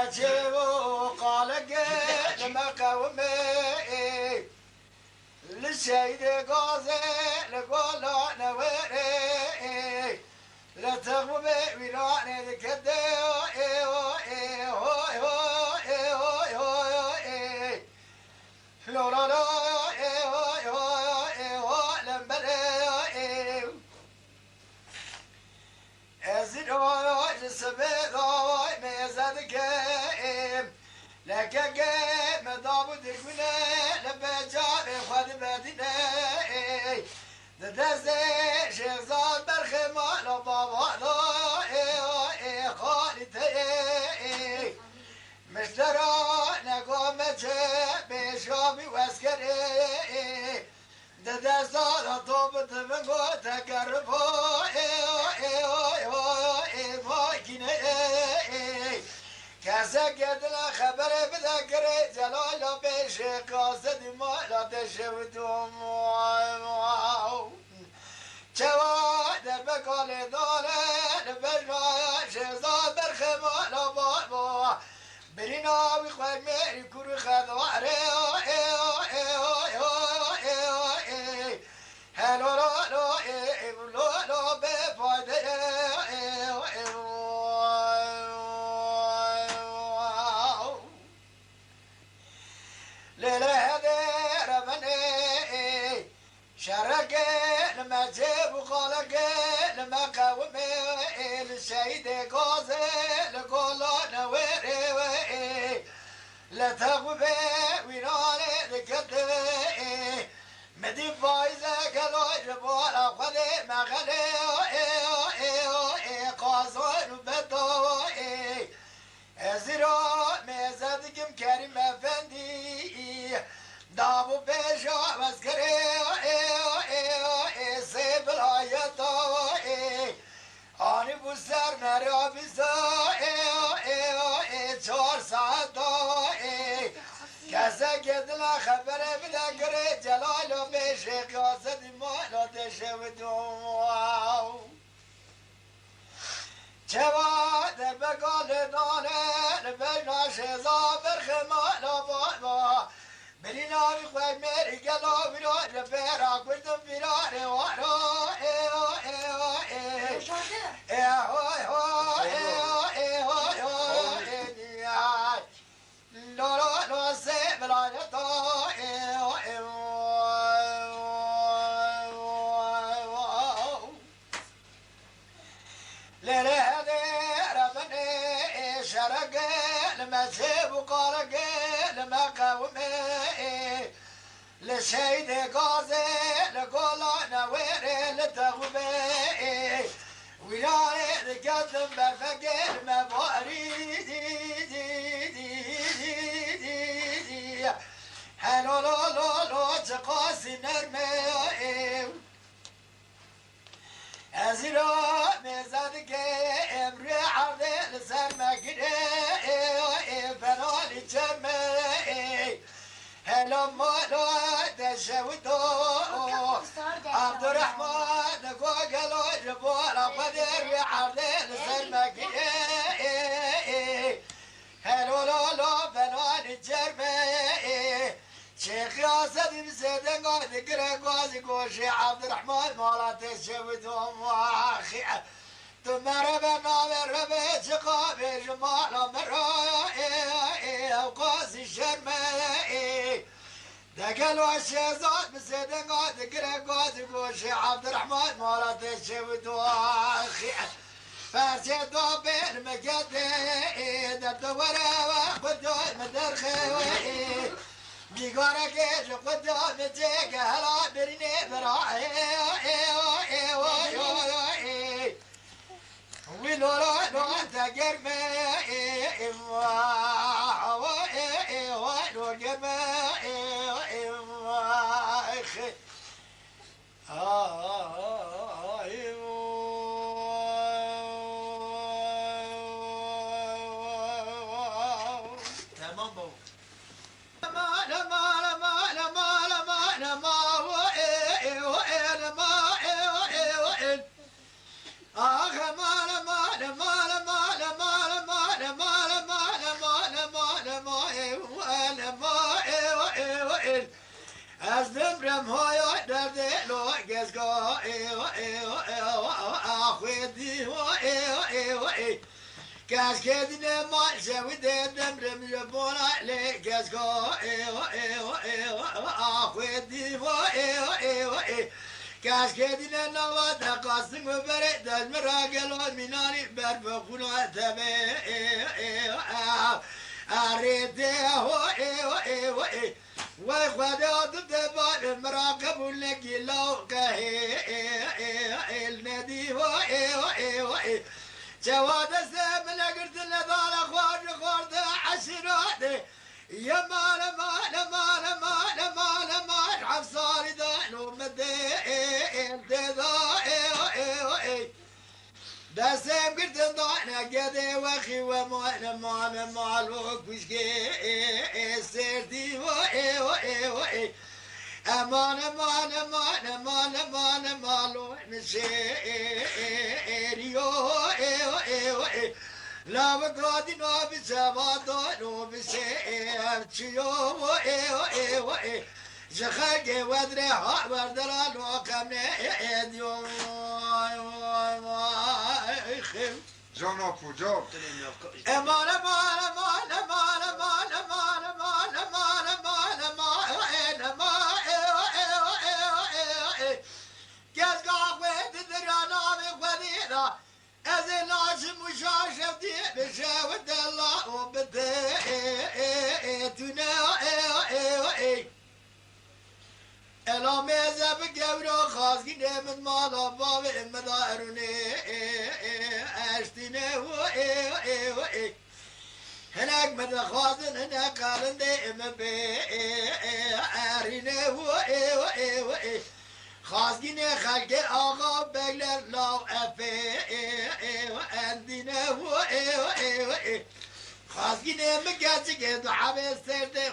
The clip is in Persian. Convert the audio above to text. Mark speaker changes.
Speaker 1: جيبو قالك لما قومي للشيد قاضي لقول نوري لا تغمي ويراني ذكدي لا لا لا سبيل ميزادك لك ما دابد كنا لبجار خد بدنا دزي شيخزاد برخما لبابا لا خالتي مشترى نقوم بشوبي واسكري دزاد طوب تبغو تقربو كاسكت الخبر بذكر جلال بيش قاصد ما لا تشوتهم شواد بقول دولة بجوا شزاد برخما لا بابا برينا بخوي ميري كور خذواري هلو لو بفايدة شرق لما جيب وخلق لما قوم الشهيد قاضي لقول نوري لا تغوب وينالي لكدي مدي فايزة قالوا جبال أخذي مغلي قاصر بدو زيرو ميزادكم كريم أفندي دابو بيشو مسكري سيب الآياتو آني بسر مرابيزو چار ساعتو كسا قدنا خبر بذكري جلالو بيشي قاصد مالا تشوتو چوا در بقال دانه لبینا شزا برخما لبابا بلینا بخواه میری گلا بیرا لبیرا کردم بیرا روارا لا سيب العيطة شرق لما سيب وقارق لما قومي لشيد قاضي لقول نويري لتغبي وياني لقدم بفقر مباري هلو لو تقاسي نرمي أزيرو ميزادك امري عرضي لسر مقري فنالي جمعي هلو مولو تشوتو عبد الرحمن قوقلو جبولا قدر عرضي لسر مقري هلو لو فنالي جمعي شيخ ياسد مسيدن قاعد يقرا قاعد يقول شيخ عبد الرحمن مولا تشوتهم واخي ثم ربنا ربيت قابل جمال مرائي وقاسي الشرمائي دقلوا الشيزات مسيدن قاعد يقرا قاعد يقول شيخ عبد الرحمن مولا تشوتهم واخي فارسيدو بين مقدي دبدورا وخدو مدرخي بيقارك قدام تيك هلا برني براعي ولولا لو تقرمي دمرم های درد لو گزگا آخویدی کس که دیده مال شویده دمرم جبونا لی گزگا آخویدی کس که دیده نواد قاسم و بره دلم را گلو مینانی بر بخونا تبه أريده وخذ ضد المراقب ولقي لوقه الندي جواد السام لقرت النضال اخوان خورد عشرات يا مال مال مال مال مال مال حفصار دانو مدي دستم گردن دانه گده وخی و مان مالو کشکی سردی امان مالو نشریو لا بقادی نو بسوادو نو بسر چیو زخارج ودري وردرا لوكمني اديو
Speaker 2: جانا کجا؟
Speaker 1: امان امان امان امان امان امان امان امان امان امان امان گز قاوه درانا بخدينا از ناس مشاش بدي بشاود الله وبدي تنا الان میزه به گورا خواستگی نمید مالا باب امدارونه اشتینه هنک مده خواستن هنک قالنده ام به ارینه خواستگی نه خلق آقا بگلر لاو افه اندینه خواستگی نمید گچه که دو حبه سرده